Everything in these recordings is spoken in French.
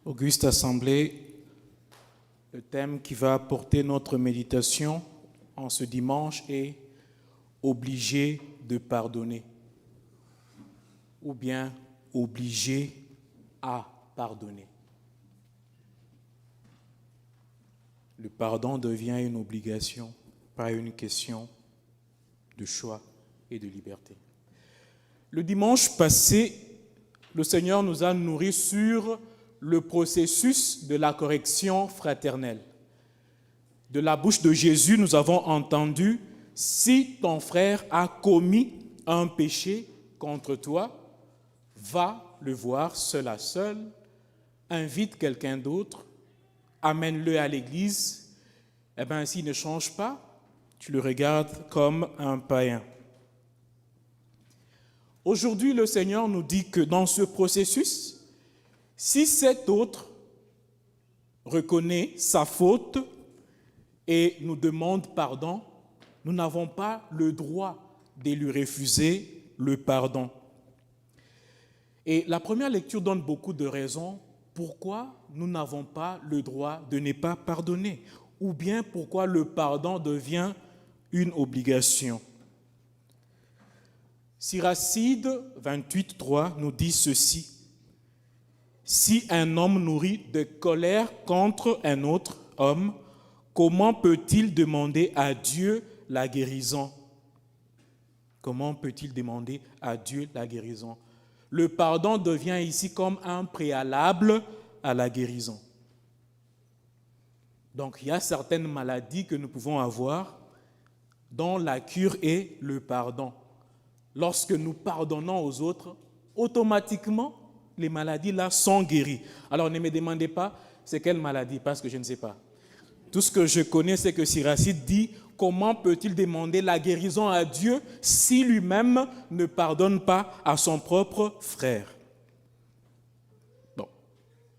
Auguste Assemblée, le thème qui va porter notre méditation en ce dimanche est « Obligé de pardonner » ou bien « Obligé à pardonner ». Le pardon devient une obligation, pas une question de choix et de liberté. Le dimanche passé, le Seigneur nous a nourris sur le processus de la correction fraternelle. De la bouche de Jésus, nous avons entendu « Si ton frère a commis un péché contre toi, va le voir seul à seul, invite quelqu'un d'autre, amène-le à l'église, et bien s'il ne change pas, tu le regardes comme un païen. » Aujourd'hui, le Seigneur nous dit que dans ce processus, si cet autre reconnaît sa faute et nous demande pardon, nous n'avons pas le droit de lui refuser le pardon. Et la première lecture donne beaucoup de raisons pourquoi nous n'avons pas le droit de ne pas pardonner, ou bien pourquoi le pardon devient une obligation. Siracide 28.3 nous dit ceci. Si un homme nourrit de colère contre un autre homme, comment peut-il demander à Dieu la guérison? Comment peut-il demander à Dieu la guérison? Le pardon devient ici comme un préalable à la guérison. Donc il y a certaines maladies que nous pouvons avoir dont la cure est le pardon. Lorsque nous pardonnons aux autres, automatiquement, les maladies là sont guéries. Alors ne me demandez pas c'est quelle maladie, parce que je ne sais pas. Tout ce que je connais, c'est que Siracide dit comment peut-il demander la guérison à Dieu si lui-même ne pardonne pas à son propre frère. Bon,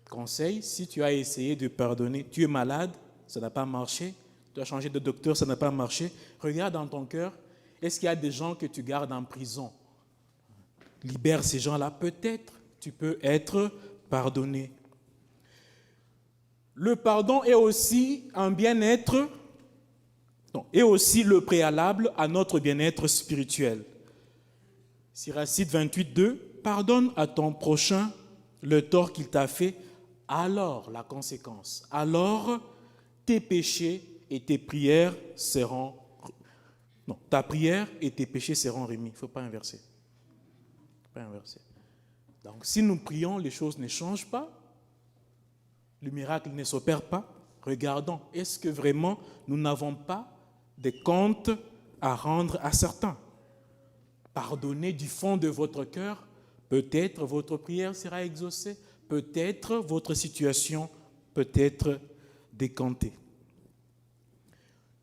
conseil, si tu as essayé de pardonner, tu es malade, ça n'a pas marché, tu as changé de docteur, ça n'a pas marché, regarde dans ton cœur, est-ce qu'il y a des gens que tu gardes en prison? Libère ces gens-là, peut-être tu peux être pardonné. Le pardon est aussi un bien-être, est aussi le préalable à notre bien-être spirituel. Siracide 28.2, pardonne à ton prochain le tort qu'il t'a fait, alors la conséquence, alors tes péchés et tes prières seront... Non, ta prière et tes péchés seront remis. Il ne faut pas inverser. Pas inverser. Donc, si nous prions, les choses ne changent pas, le miracle ne s'opère pas, regardons, est-ce que vraiment nous n'avons pas des comptes à rendre à certains? Pardonnez du fond de votre cœur, peut-être votre prière sera exaucée, peut-être votre situation peut être décantée.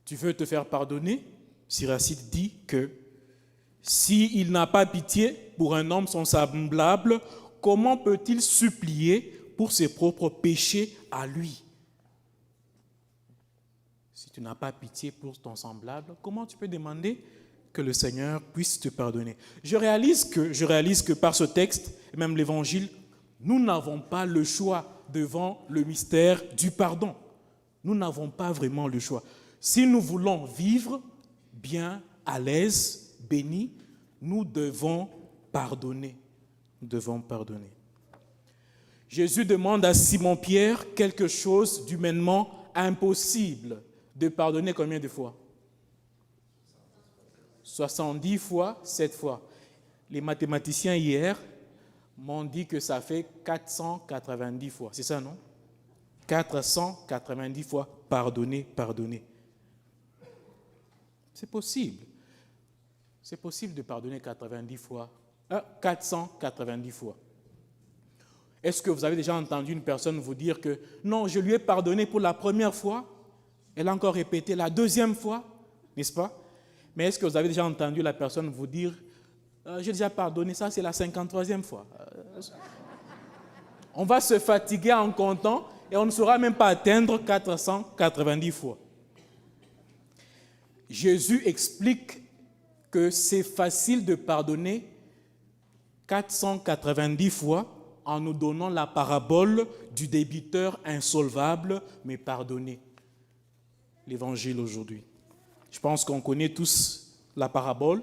Tu veux te faire pardonner? Siracide dit que s'il n'a pas pitié pour un homme son semblable, comment peut-il supplier pour ses propres péchés à lui? Si tu n'as pas pitié pour ton semblable, comment tu peux demander que le Seigneur puisse te pardonner? Je réalise que par ce texte, et même l'Évangile, nous n'avons pas le choix devant le mystère du pardon. Nous n'avons pas vraiment le choix. Si nous voulons vivre bien, à l'aise, bénis, nous devons pardonner. Nous devons pardonner. Jésus demande à Simon-Pierre quelque chose d'humainement impossible. De pardonner combien de fois? 70 fois, 7 fois. Les mathématiciens hier m'ont dit que ça fait 490 fois. C'est ça, non? 490 fois pardonner, pardonner. C'est possible. C'est possible de pardonner 490 fois. 490 fois. Est-ce que vous avez déjà entendu une personne vous dire que non, je lui ai pardonné pour la première fois, elle a encore répété la deuxième fois, n'est-ce pas? Mais est-ce que vous avez déjà entendu la personne vous dire j'ai déjà pardonné, ça c'est la 53e fois. On va se fatiguer en comptant et on ne saura même pas atteindre 490 fois. Jésus explique que c'est facile de pardonner 490 fois en nous donnant la parabole du débiteur insolvable mais pardonné. L'évangile aujourd'hui. Je pense qu'on connaît tous la parabole.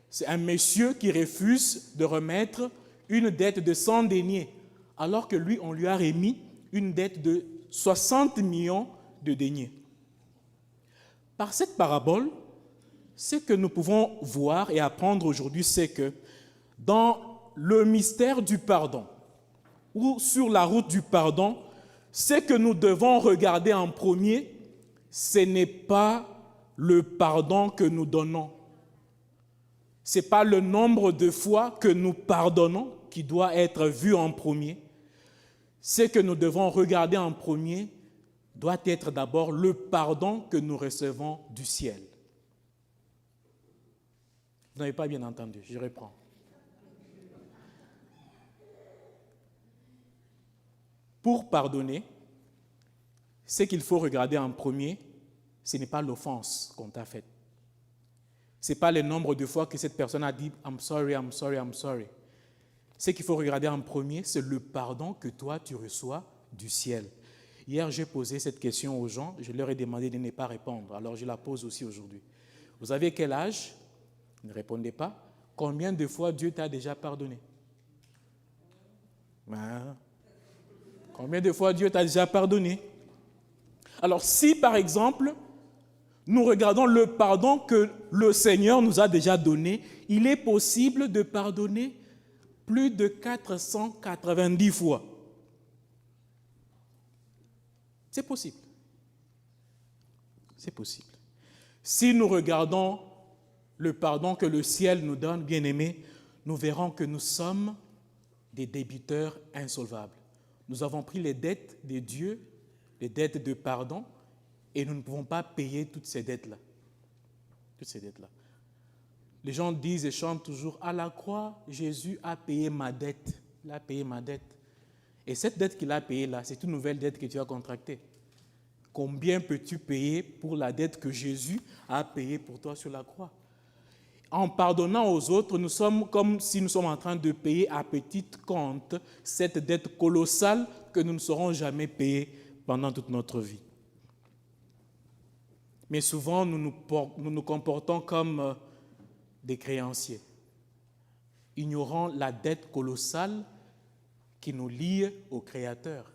C'est un monsieur qui refuse de remettre une dette de 100 deniers, alors que lui, on lui a remis une dette de 60 millions de deniers. Par cette parabole, ce que nous pouvons voir et apprendre aujourd'hui, c'est que dans le mystère du pardon, ou sur la route du pardon, ce que nous devons regarder en premier, ce n'est pas le pardon que nous donnons. Ce n'est pas le nombre de fois que nous pardonnons qui doit être vu en premier. Ce que nous devons regarder en premier doit être d'abord le pardon que nous recevons du ciel. Vous n'avez pas bien entendu, je reprends. Pour pardonner, ce qu'il faut regarder en premier, ce n'est pas l'offense qu'on t'a faite. Ce n'est pas le nombre de fois que cette personne a dit « I'm sorry, I'm sorry, I'm sorry ». Ce qu'il faut regarder en premier, c'est le pardon que toi, tu reçois du ciel. Hier, j'ai posé cette question aux gens, je leur ai demandé de ne pas répondre, alors je la pose aussi aujourd'hui. Vous avez quel âge? Ne répondez pas. Combien de fois Dieu t'a déjà pardonné? Combien de fois Dieu t'a déjà pardonné? Alors si, par exemple, nous regardons le pardon que le Seigneur nous a déjà donné, il est possible de pardonner plus de 490 fois. C'est possible. C'est possible. Si nous regardons le pardon que le ciel nous donne, bien-aimés, nous verrons que nous sommes des débiteurs insolvables. Nous avons pris les dettes de Dieu, les dettes de pardon, et nous ne pouvons pas payer toutes ces dettes-là. Toutes ces dettes-là. Les gens disent et chantent toujours, à la croix, Jésus a payé ma dette. Il a payé ma dette. Et cette dette qu'il a payée là, c'est une nouvelle dette que tu as contractée. Combien peux-tu payer pour la dette que Jésus a payée pour toi sur la croix? En pardonnant aux autres, nous sommes comme si nous sommes en train de payer à petite compte cette dette colossale que nous ne saurons jamais payer pendant toute notre vie. Mais souvent, nous nous comportons comme des créanciers, ignorant la dette colossale qui nous lie au Créateur,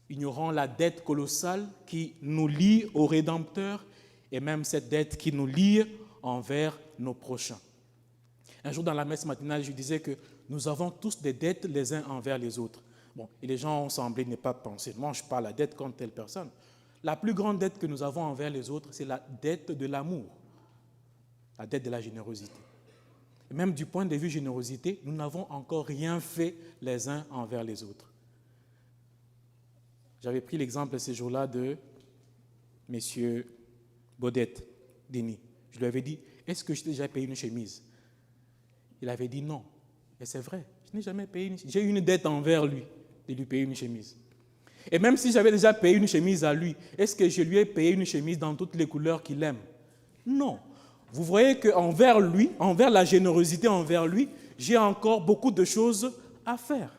ignorant la dette colossale qui nous lie au Rédempteur et même cette dette qui nous lie envers nos prochains. Un jour dans la messe matinale, je disais que nous avons tous des dettes les uns envers les autres. Bon, et les gens ont semblé ne pas penser. Moi, je parle la dette contre telle personne. La plus grande dette que nous avons envers les autres, c'est la dette de l'amour, la dette de la générosité. Et même du point de vue générosité, nous n'avons encore rien fait les uns envers les autres. J'avais pris l'exemple ces jours-là de M. Baudet, Denis. Je lui avais dit, est-ce que je t'ai déjà payé une chemise? Il avait dit non. Et c'est vrai, je n'ai jamais payé une chemise. J'ai eu une dette envers lui de lui payer une chemise. Et même si j'avais déjà payé une chemise à lui, est-ce que je lui ai payé une chemise dans toutes les couleurs qu'il aime? Non. Vous voyez qu'envers lui, envers la générosité envers lui, j'ai encore beaucoup de choses à faire.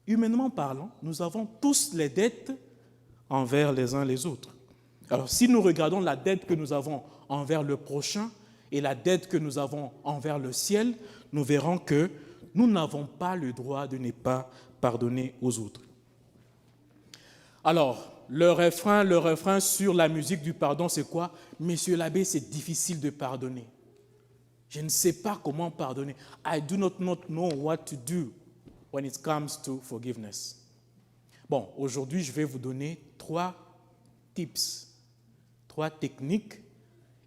Humainement parlant, nous avons tous les dettes envers les uns les autres. Alors si nous regardons la dette que nous avons envers le prochain et la dette que nous avons envers le ciel, nous verrons que nous n'avons pas le droit de ne pas pardonner aux autres. Alors, le refrain sur la musique du pardon, c'est quoi? Monsieur l'abbé, c'est difficile de pardonner. Je ne sais pas comment pardonner. I do not know what to do when it comes to forgiveness. Bon, aujourd'hui, je vais vous donner 3 tips, 3 techniques,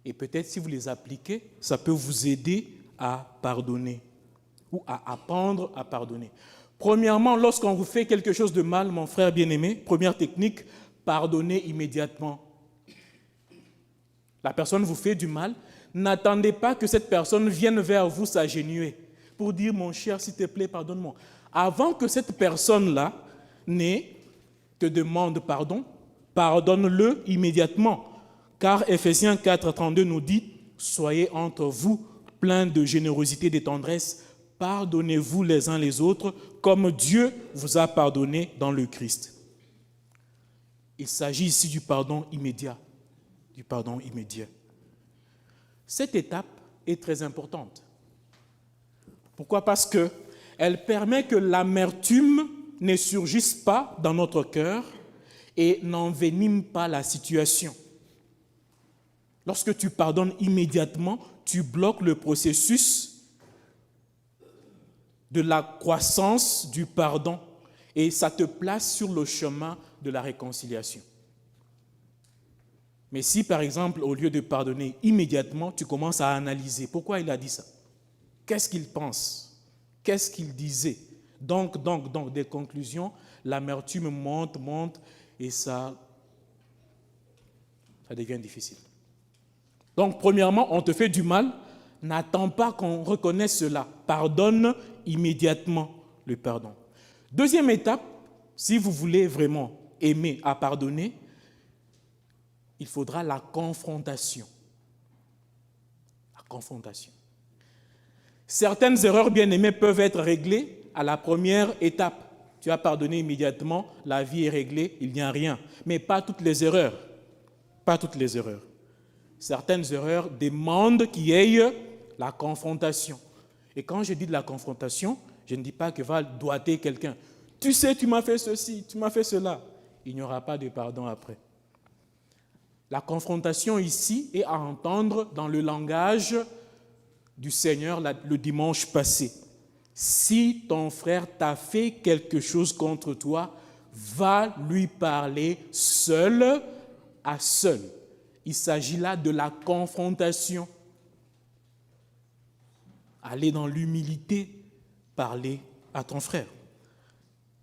et peut-être si vous les appliquez, ça peut vous aider à pardonner ou à apprendre à pardonner. Premièrement, lorsqu'on vous fait quelque chose de mal, mon frère bien-aimé, première technique, pardonnez immédiatement. La personne vous fait du mal, n'attendez pas que cette personne vienne vers vous s'agenouiller pour dire « Mon cher, s'il te plaît, pardonne-moi ». Avant que cette personne-là ne te demande pardon, pardonne-le immédiatement. Car Ephésiens 4, 32 nous dit « Soyez entre vous pleins de générosité et de tendresse, pardonnez-vous les uns les autres comme Dieu vous a pardonné dans le Christ. Il s'agit ici du pardon immédiat. Du pardon immédiat. Cette étape est très importante. Pourquoi? Parce qu'elle permet que l'amertume ne surgisse pas dans notre cœur et n'envenime pas la situation. Lorsque tu pardonnes immédiatement, tu bloques le processus de la croissance du pardon et ça te place sur le chemin de la réconciliation. Mais si, par exemple, au lieu de pardonner immédiatement, tu commences à analyser pourquoi il a dit ça, qu'est-ce qu'il pense, qu'est-ce qu'il disait, donc, des conclusions, l'amertume monte, et ça devient difficile. Donc, premièrement, on te fait du mal, n'attends pas qu'on reconnaisse cela. Pardonne immédiatement le pardon. Deuxième étape, si vous voulez vraiment aimer à pardonner, il faudra la confrontation. La confrontation. Certaines erreurs bien-aimées peuvent être réglées à la première étape. Tu as pardonné immédiatement, la vie est réglée, il n'y a rien. Mais pas toutes les erreurs. Pas toutes les erreurs. Certaines erreurs demandent qu'il y ait la confrontation. Et quand je dis de la confrontation, je ne dis pas que va doiter quelqu'un. Tu sais, tu m'as fait ceci, tu m'as fait cela. Il n'y aura pas de pardon après. La confrontation ici est à entendre dans le langage du Seigneur le dimanche passé. Si ton frère t'a fait quelque chose contre toi, va lui parler seul à seul. Il s'agit là de la confrontation. Aller dans l'humilité, parler à ton frère.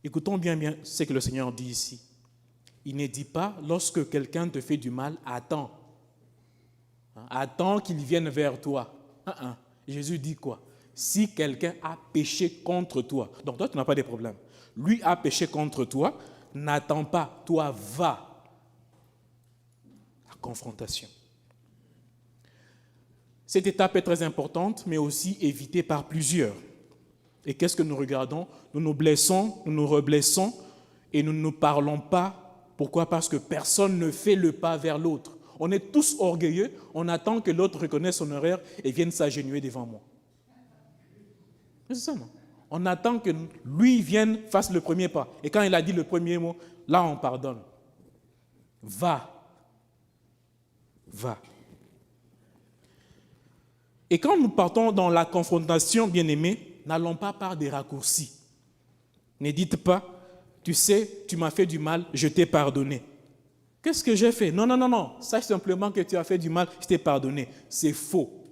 Écoutons bien ce que le Seigneur dit ici. Il ne dit pas, lorsque quelqu'un te fait du mal, attends. Attends qu'il vienne vers toi. Jésus dit quoi? Si quelqu'un a péché contre toi, donc toi tu n'as pas de problème. Lui a péché contre toi, n'attends pas, toi va. La confrontation. Cette étape est très importante, mais aussi évitée par plusieurs. Et qu'est-ce que nous regardons? Nous nous blessons, nous nous reblessons et nous ne nous parlons pas. Pourquoi? Parce que personne ne fait le pas vers l'autre. On est tous orgueilleux, on attend que l'autre reconnaisse son erreur et vienne s'agenouiller devant moi. C'est ça, non? On attend que lui vienne, fasse le premier pas. Et quand il a dit le premier mot, là on pardonne. Va. Et quand nous partons dans la confrontation, bien-aimés, n'allons pas par des raccourcis. Ne dites pas, tu sais, tu m'as fait du mal, je t'ai pardonné. Qu'est-ce que j'ai fait? Non. Sache simplement que tu as fait du mal, je t'ai pardonné. C'est faux.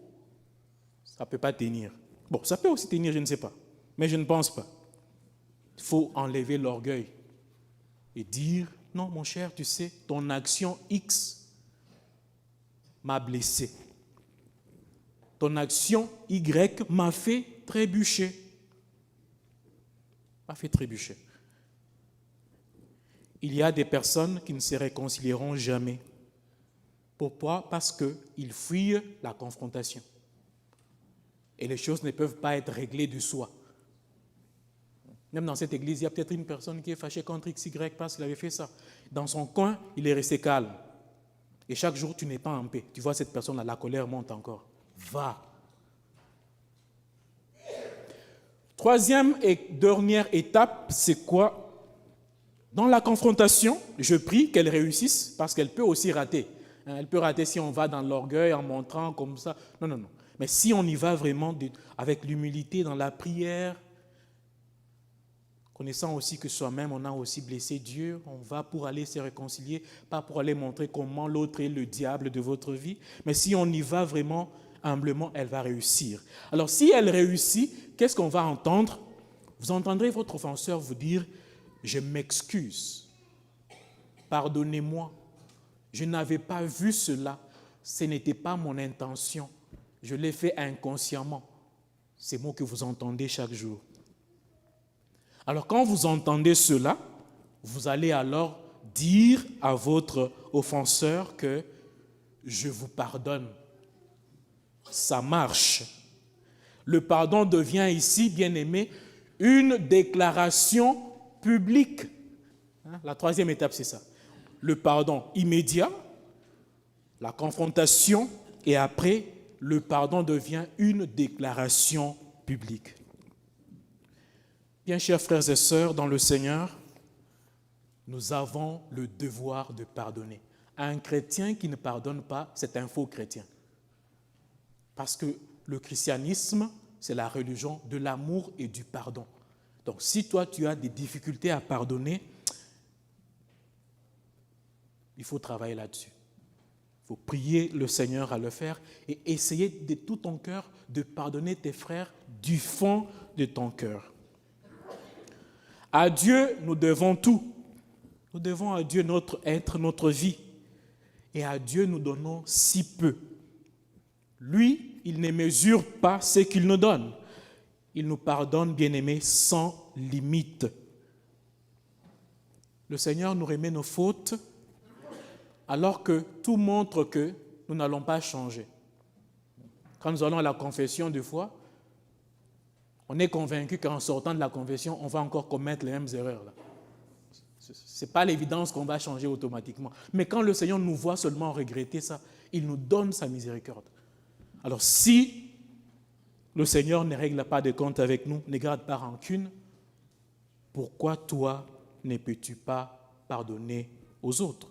Ça ne peut pas tenir. Bon, ça peut aussi tenir, je ne sais pas. Mais je ne pense pas. Il faut enlever l'orgueil et dire, non, mon cher, tu sais, ton action X m'a blessé. Ton action Y m'a fait trébucher. Il y a des personnes qui ne se réconcilieront jamais. Pourquoi? Parce qu'ils fuient la confrontation. Et les choses ne peuvent pas être réglées de soi. Même dans cette église, il y a peut-être une personne qui est fâchée contre XY parce qu'il avait fait ça. Dans son coin, il est resté calme. Et chaque jour, tu n'es pas en paix. Tu vois cette personne-là, la colère monte encore. Va. Troisième et dernière étape, c'est quoi? Dans la confrontation, je prie qu'elle réussisse parce qu'elle peut aussi rater. Elle peut rater si on va dans l'orgueil en montrant comme ça. Non. Mais si on y va vraiment avec l'humilité dans la prière, connaissant aussi que soi-même, on a aussi blessé Dieu, on va pour aller se réconcilier, pas pour aller montrer comment l'autre est le diable de votre vie. Mais si on y va vraiment humblement, elle va réussir. Alors si elle réussit, qu'est-ce qu'on va entendre? Vous entendrez votre offenseur vous dire, je m'excuse, pardonnez-moi, je n'avais pas vu cela, ce n'était pas mon intention, je l'ai fait inconsciemment. Ces mots que vous entendez chaque jour. Alors quand vous entendez cela, vous allez alors dire à votre offenseur que je vous pardonne. Ça marche. Le pardon devient ici, bien-aimé, une déclaration publique. La troisième étape, c'est ça. Le pardon immédiat, la confrontation, et après, le pardon devient une déclaration publique. Bien, chers frères et sœurs, dans le Seigneur, nous avons le devoir de pardonner. Un chrétien qui ne pardonne pas, c'est un faux chrétien. Parce que le christianisme, c'est la religion de l'amour et du pardon. Donc, si toi, tu as des difficultés à pardonner, il faut travailler là-dessus. Il faut prier le Seigneur à le faire et essayer de tout ton cœur de pardonner tes frères du fond de ton cœur. À Dieu, nous devons tout. Nous devons à Dieu notre être, notre vie. Et à Dieu, nous donnons si peu. Lui, il ne mesure pas ce qu'il nous donne. Il nous pardonne, bien-aimés, sans limite. Le Seigneur nous remet nos fautes, alors que tout montre que nous n'allons pas changer. Quand nous allons à la confession de foi, on est convaincu qu'en sortant de la confession, on va encore commettre les mêmes erreurs. Ce n'est pas l'évidence qu'on va changer automatiquement. Mais quand le Seigneur nous voit seulement regretter ça, il nous donne sa miséricorde. Alors si le Seigneur ne règle pas de compte avec nous, ne garde pas rancune, pourquoi toi ne peux-tu pas pardonner aux autres?